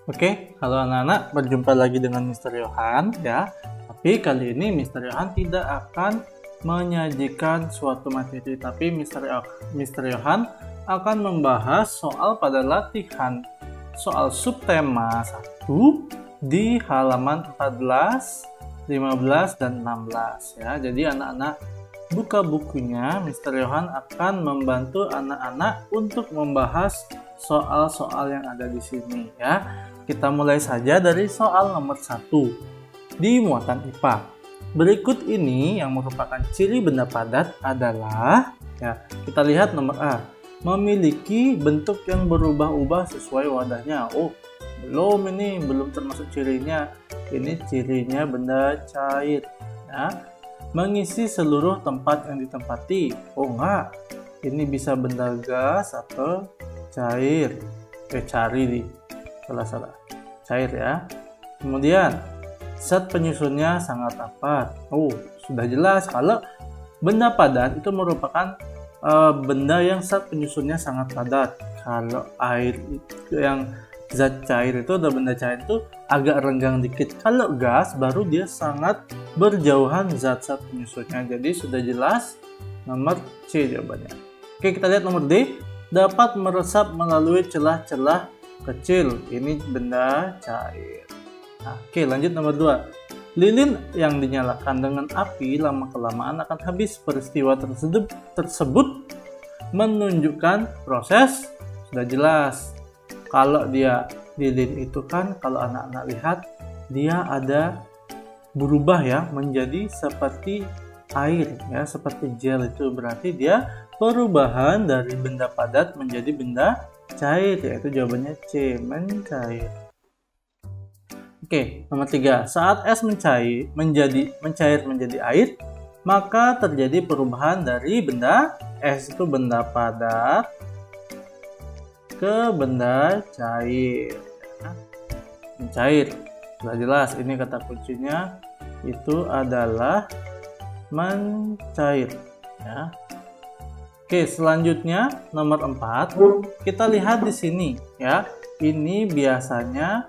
Oke, halo anak-anak, berjumpa lagi dengan Mr. Yohan ya. Tapi kali ini Mr. Yohan tidak akan menyajikan suatu materi, tapi Mr. Yohan akan membahas soal pada latihan soal subtema 1 di halaman 14, 15, dan 16 ya. Jadi anak-anak buka bukunya, Mr. Yohan akan membantu anak-anak untuk membahas soal-soal yang ada di sini ya. Kita mulai saja dari soal nomor 1 di muatan IPA. Berikut ini yang merupakan ciri benda padat adalah ya, kita lihat nomor A, memiliki bentuk yang berubah-ubah sesuai wadahnya. Oh, belum termasuk cirinya. Ini cirinya benda cair ya. Mengisi seluruh tempat yang ditempati. Oh enggak, ini bisa benda gas atau cair. Cari di salah cair ya. Kemudian zat penyusunnya sangat rapat. Oh, sudah jelas kalau benda padat itu merupakan benda yang zat penyusunnya sangat padat. Kalau air itu yang zat cair itu atau benda cair itu agak renggang dikit. Kalau gas baru dia sangat berjauhan zat-zat penyusunnya. Jadi sudah jelas nomor C jawabannya. Oke, kita lihat nomor D. Dapat meresap melalui celah-celah kecil. Ini benda cair. Nah, oke, lanjut nomor 2. Lilin yang dinyalakan dengan api lama-kelamaan akan habis. Peristiwa tersebut menunjukkan proses. Sudah jelas. Kalau dia lilin itu kan, kalau anak-anak lihat, dia ada berubah ya menjadi seperti air ya, seperti gel. Itu berarti dia perubahan dari benda padat menjadi benda cair, yaitu jawabannya C, mencair. Oke, nomor 3. Saat es mencair menjadi air, maka terjadi perubahan dari benda es itu benda padat ke benda cair. Mencair. Sudah jelas, ini kata kuncinya itu adalah mencair ya. Oke, selanjutnya nomor 4. Kita lihat di sini ya. Ini biasanya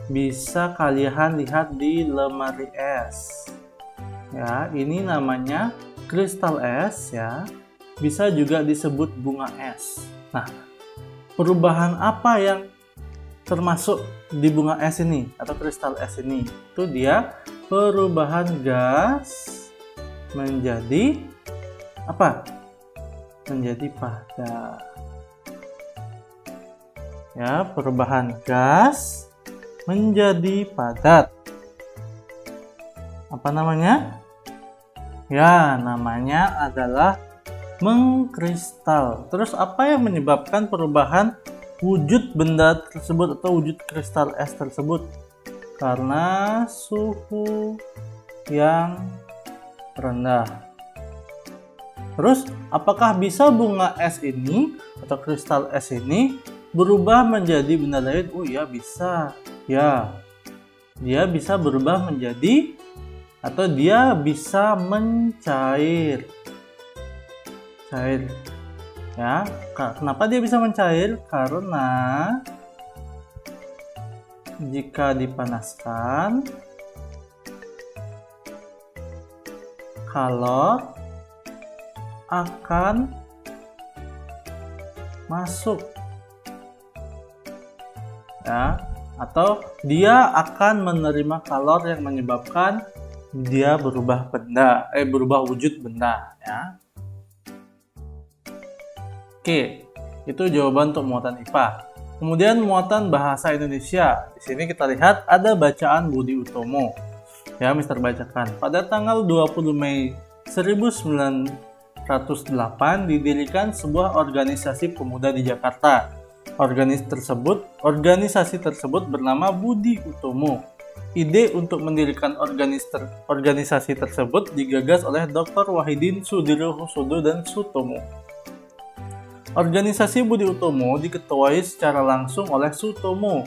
bisa kalian lihat di lemari es. Ya, ini namanya kristal es ya. Bisa juga disebut bunga es. Nah, perubahan apa yang termasuk di bunga es ini atau kristal es ini? Itu dia perubahan gas menjadi apa? Menjadi padat. Ya, perubahan gas menjadi padat. Apa namanya? Ya, namanya adalah mengkristal. Terus apa yang menyebabkan perubahan wujud benda tersebut atau wujud kristal es tersebut? Karena suhu yang rendah. Terus, apakah bisa bunga es ini atau kristal es ini berubah menjadi benda lain? Oh ya, bisa. Ya, dia bisa berubah menjadi atau dia bisa mencair. Cair. Ya, kenapa dia bisa mencair? Karena jika dipanaskan, kalor akan masuk ya, atau dia akan menerima kalor yang menyebabkan dia berubah wujud benda ya. Oke, itu jawaban untuk muatan IPA. Kemudian muatan bahasa Indonesia. Di sini kita lihat ada bacaan Budi Utomo. Ya, Mister bacakan. Pada tanggal 20 Mei 1908 didirikan sebuah organisasi pemuda di Jakarta. Organisasi tersebut bernama Budi Utomo. Ide untuk mendirikan organisasi tersebut digagas oleh Dr. Wahidin Sudirohusodo dan Sutomo. Organisasi Budi Utomo diketuai secara langsung oleh Sutomo.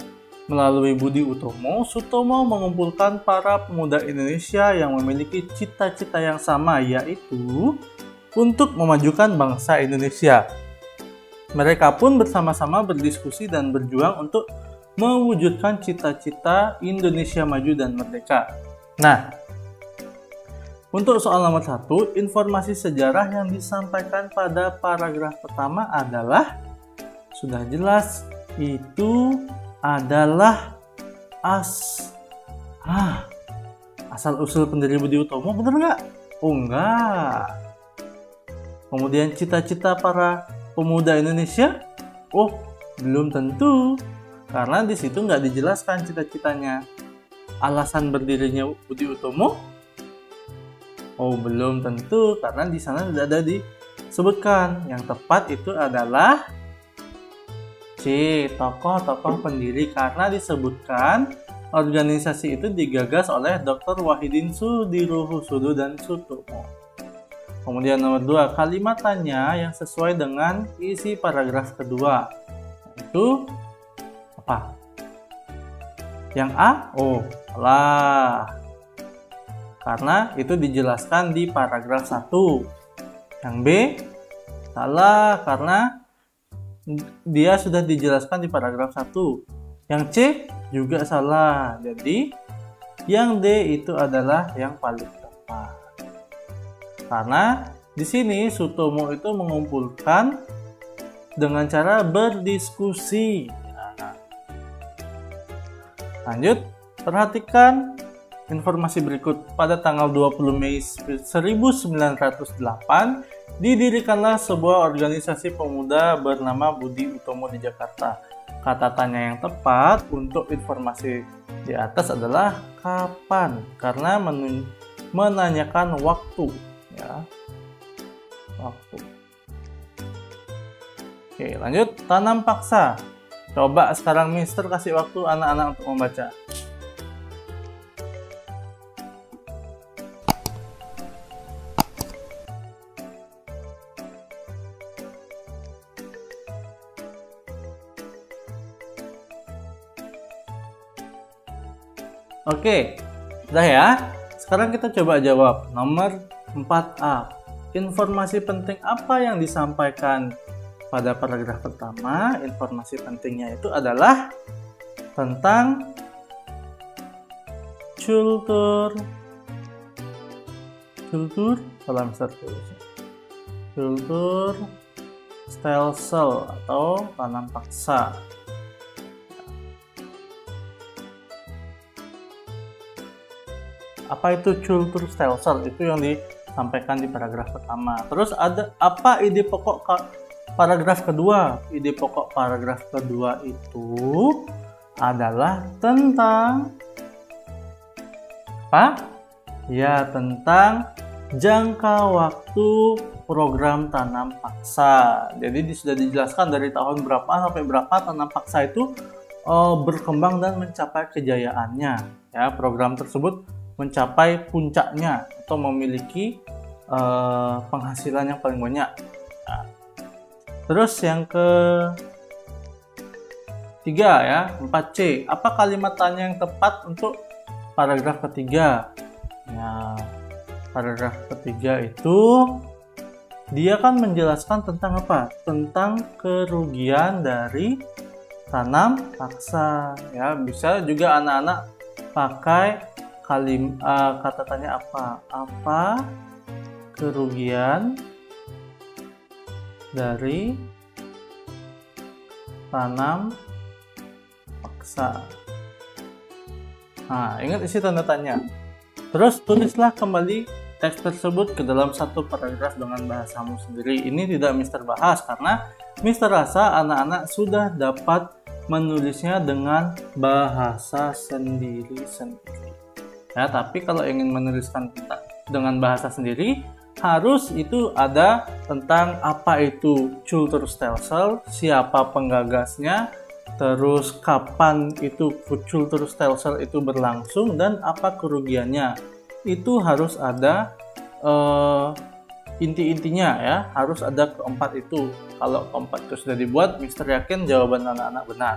Melalui Budi Utomo, Sutomo mengumpulkan para pemuda Indonesia yang memiliki cita-cita yang sama, yaitu untuk memajukan bangsa Indonesia. Mereka pun bersama-sama berdiskusi dan berjuang untuk mewujudkan cita-cita Indonesia maju dan merdeka. Nah, untuk soal nomor 1, informasi sejarah yang disampaikan pada paragraf pertama adalah, sudah jelas, itu adalah asal-usul pendiri Budi Utomo, bener nggak? Oh enggak. Kemudian cita-cita para pemuda Indonesia? Oh, belum tentu. Karena di situ nggak dijelaskan cita-citanya. Alasan berdirinya Budi Utomo? Oh, belum tentu, karena di sana tidak ada disebutkan. Yang tepat itu adalah C, tokoh-tokoh pendiri, karena disebutkan organisasi itu digagas oleh Dr. Wahidin Sudirohusodo dan Sutomo. Kemudian nomor 2, kalimatannya yang sesuai dengan isi paragraf kedua. Itu apa? Yang A? Oh, salah. Karena itu dijelaskan di paragraf 1. Yang B? Salah, karena dia sudah dijelaskan di paragraf 1. Yang C? Juga salah. Jadi, yang D itu adalah yang paling tepat. Karena di sini Sutomo itu mengumpulkan dengan cara berdiskusi. Lanjut, perhatikan informasi berikut. Pada tanggal 20 Mei 1908, didirikanlah sebuah organisasi pemuda bernama Budi Utomo di Jakarta. Kata tanya yang tepat untuk informasi di atas adalah kapan, karena menanyakan waktu, ya. Waktu. Oke, lanjut. Tanam paksa. Coba sekarang Mister kasih waktu anak-anak untuk membaca. Oke, udah ya. Sekarang kita coba jawab. Nomor 4A. Informasi penting apa yang disampaikan pada paragraf pertama? Informasi pentingnya itu adalah tentang cultur, cultur stelsel atau tanam paksa. Apa itu cultur stelsel? Itu yang disampaikan di paragraf pertama. Terus ada apa ide pokok paragraf kedua? Ide pokok paragraf kedua itu adalah tentang apa? Ya, tentang jangka waktu program tanam paksa. Jadi sudah dijelaskan dari tahun berapa sampai berapa tanam paksa itu berkembang dan mencapai kejayaannya. Ya, program tersebut mencapai puncaknya atau memiliki penghasilan yang paling banyak. Nah, terus yang ketiga ya, 4C. Apa kalimat tanya yang tepat untuk paragraf ketiga? Ya, paragraf ketiga itu dia kan menjelaskan tentang apa? Tentang kerugian dari tanam paksa. Ya, bisa juga anak-anak pakai kata tanya apa? Apa kerugian dari tanam paksa? Nah, ingat isi tanda tanya. Terus tulislah kembali teks tersebut ke dalam satu paragraf dengan bahasamu sendiri. Ini tidak Mister bahas karena Mister rasa anak-anak sudah dapat menulisnya dengan bahasa sendiri-sendiri. Ya, tapi kalau ingin menuliskan dengan bahasa sendiri, harus itu ada tentang apa itu cultur stelsel, siapa penggagasnya, terus kapan itu cultur stelsel itu berlangsung, dan apa kerugiannya. Itu harus ada inti-intinya ya, harus ada keempat itu. Kalau keempat itu sudah dibuat, Mister yakin jawaban anak-anak benar.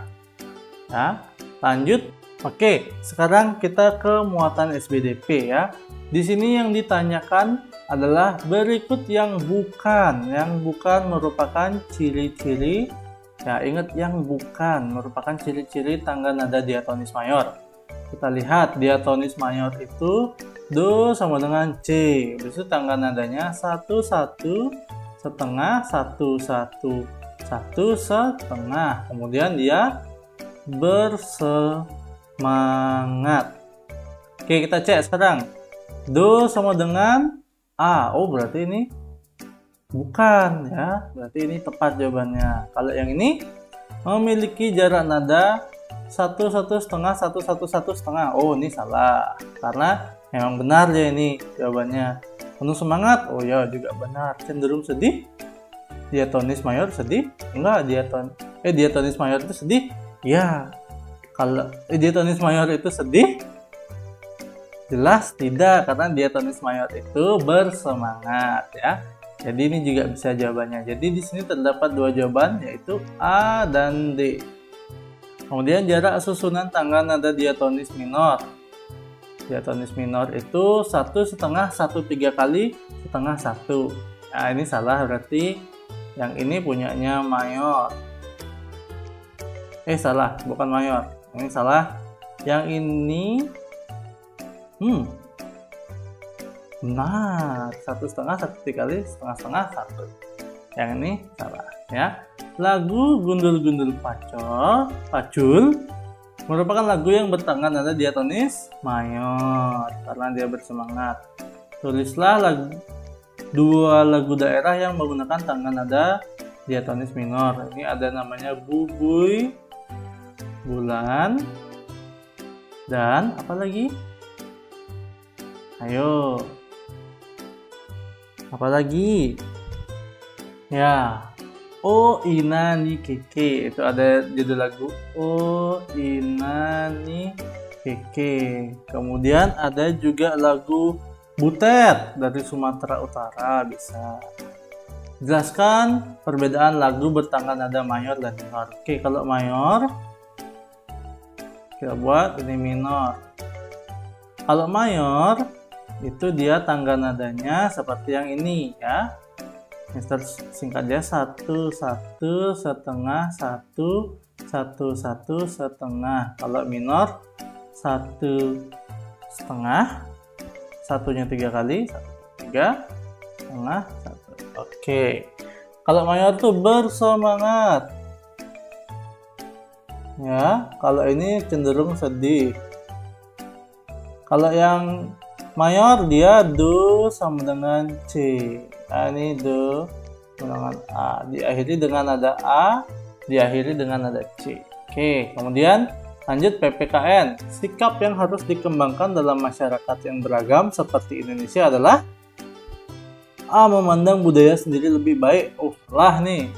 Ya, lanjut. Oke, sekarang kita ke muatan SBDP ya. Di sini yang ditanyakan adalah berikut yang bukan merupakan ciri-ciri Ya, ingat yang bukan merupakan ciri-ciri tangga nada diatonis mayor. Kita lihat diatonis mayor itu do sama dengan C. Habis itu tangga nadanya 1 1 setengah 1 1 1 setengah. Kemudian dia bersemangat. Oke, kita cek sekarang. Do sama dengan A. Oh, berarti ini bukan ya. Berarti ini tepat jawabannya. Kalau yang ini memiliki jarak nada 1 1 setengah 1 1 1 setengah. Oh, ini salah. Karena memang benar ya ini jawabannya. Penuh semangat. Oh ya, juga benar. Cenderung sedih. Diatonis mayor sedih? Enggak, diatonis mayor itu sedih? Ya. Kalau diatonis mayor itu sedih? Jelas tidak, karena diatonis mayor itu bersemangat ya. Jadi ini juga bisa jawabannya. Jadi di sini terdapat dua jawaban, yaitu A dan D. Kemudian jarak susunan tangga nada diatonis minor. Diatonis minor itu 1,5 1/3 kali setengah 1. Nah, ini salah, berarti yang ini punyanya mayor. Salah, bukan mayor. Ini salah. Yang ini benar, 1,5 1/3 kali setengah 1. Yang ini salah ya. Lagu Gundul-Gundul Pacul merupakan lagu yang bertangga nada diatonis mayor karena dia bersemangat. Tulislah dua lagu daerah yang menggunakan tangga nada diatonis minor. Ini ada namanya Bubui Bulan dan apa lagi? Ayo. Apa lagi? Ya. O Inani Keke. Itu ada judul lagu O Inani Keke. Kemudian ada juga lagu Butet dari Sumatera Utara, bisa. Jelaskan perbedaan lagu bertangga nada mayor dan minor. Oke, kalau mayor kita buat ini minor. Kalau mayor itu dia tangga nadanya seperti yang ini ya. Mister singkat dia 1 1 setengah 1 1 1 setengah. Kalau minor 1 setengah, satunya 3 kali 1 3 setengah 1. Oke. Kalau mayor tuh bersemangat. Ya, kalau ini cenderung sedih. Kalau yang mayor dia do sama dengan C. Nah, ini do dengan A. Diakhiri dengan nada A, diakhiri dengan nada C. Oke, kemudian lanjut PPKN. Sikap yang harus dikembangkan dalam masyarakat yang beragam seperti Indonesia adalah A. Memandang budaya sendiri lebih baik. Oh, salah nih.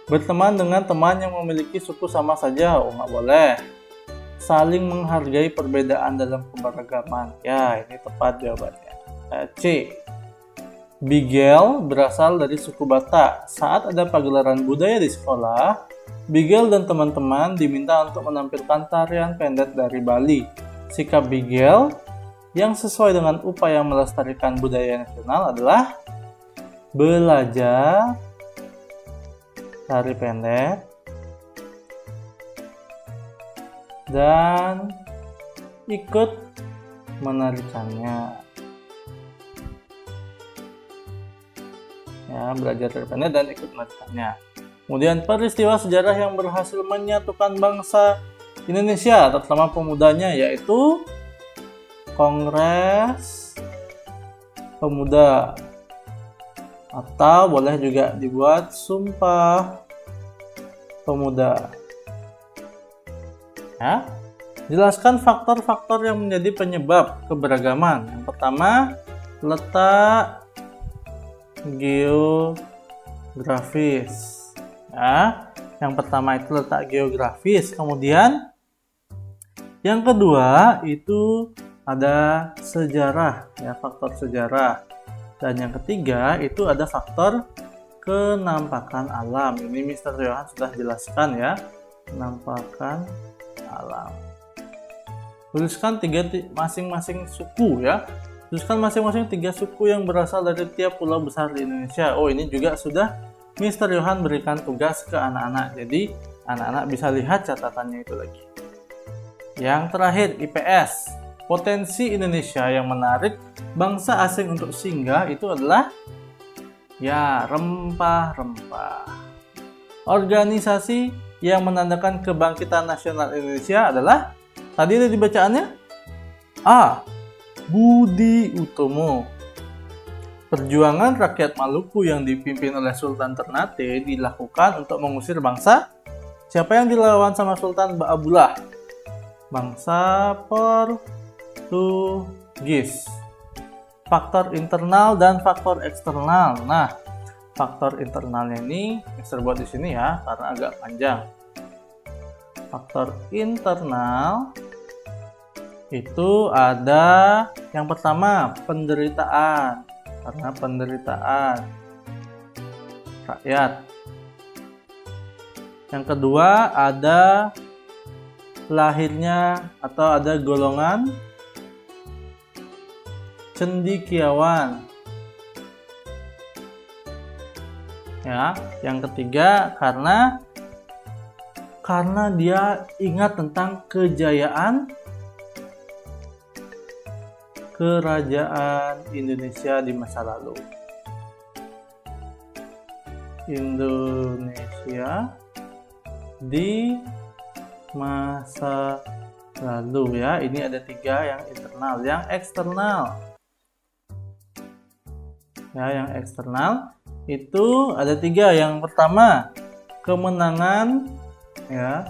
Berteman dengan teman yang memiliki suku sama saja. Oh, nggak boleh. Saling menghargai perbedaan dalam keberagaman. Ya, ini tepat jawabannya. C. Bigel berasal dari suku Batak. Saat ada pagelaran budaya di sekolah, Bigel dan teman-teman diminta untuk menampilkan tarian pendek dari Bali. Sikap Bigel yang sesuai dengan upaya melestarikan budaya nasional adalah belajar tari pendek dan ikut menarikannya. Ya, belajar tari pendek dan ikut menarikannya. Kemudian peristiwa sejarah yang berhasil menyatukan bangsa Indonesia, terutama pemudanya, yaitu Kongres Pemuda, atau boleh juga dibuat Sumpah Pemuda. Ya. Jelaskan faktor-faktor yang menjadi penyebab keberagaman. Yang pertama, letak geografis. Ya. Yang pertama itu letak geografis. Kemudian yang kedua itu ada sejarah, ya, faktor sejarah. Dan yang ketiga itu ada faktor kenampakan alam. Ini Mr. Johan sudah jelaskan ya, kenampakan alam. Tuliskan masing-masing suku ya. Tuliskan masing-masing 3 suku yang berasal dari tiap pulau besar di Indonesia. Oh, ini juga sudah Mr. Yohan berikan tugas ke anak-anak. Jadi anak-anak bisa lihat catatannya itu lagi. Yang terakhir, IPS. Potensi Indonesia yang menarik bangsa asing untuk singgah itu adalah ya rempah-rempah. Organisasi yang menandakan kebangkitan nasional Indonesia adalah, tadi ada dibacaannya, A. Budi Utomo. Perjuangan rakyat Maluku yang dipimpin oleh Sultan Ternate dilakukan untuk mengusir bangsa. Siapa yang dilawan sama Sultan Ba'abullah? Bangsa Portugis. Faktor internal dan faktor eksternal. Nah, faktor internalnya ini Mister buat di sini ya karena agak panjang. Faktor internal itu ada yang pertama penderitaan, karena penderitaan rakyat. Yang kedua ada lahirnya atau ada golongan cendekiawan. Ya, yang ketiga karena dia ingat tentang kejayaan kerajaan Indonesia di masa lalu. Indonesia di masa lalu ya. Ini ada 3 yang internal, yang eksternal. Ya, yang eksternal itu ada 3. Yang pertama, kemenangan ya.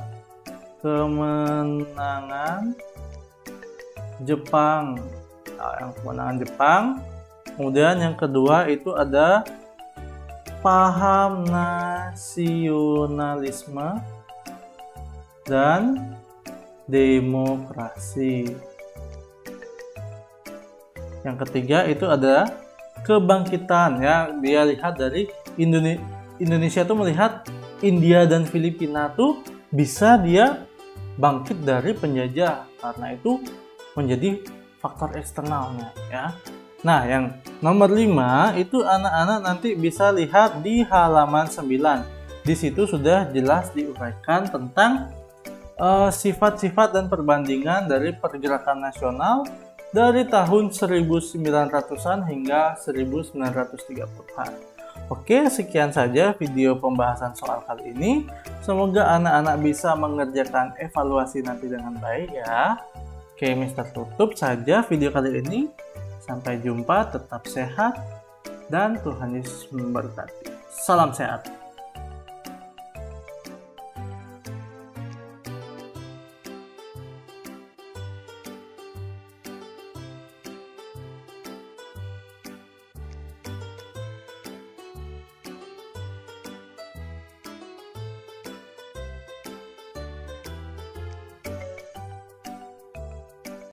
Kemenangan Jepang. Nah, yang kemenangan Jepang. Kemudian yang kedua itu ada paham nasionalisme dan demokrasi. Yang ketiga itu ada kebangkitan ya. Dia lihat dari Indonesia tuh melihat India dan Filipina tuh bisa dia bangkit dari penjajah, karena itu menjadi faktor eksternalnya ya. Nah, yang nomor 5 itu anak-anak nanti bisa lihat di halaman 9. Di situ sudah jelas diuraikan tentang sifat-sifat dan perbandingan dari pergerakan nasional dari tahun 1900-an hingga 1930-an. Oke, sekian saja video pembahasan soal kali ini. Semoga anak-anak bisa mengerjakan evaluasi nanti dengan baik ya. Oke, Mister tutup saja video kali ini. Sampai jumpa, tetap sehat, dan Tuhan Yesus memberkati. Salam sehat.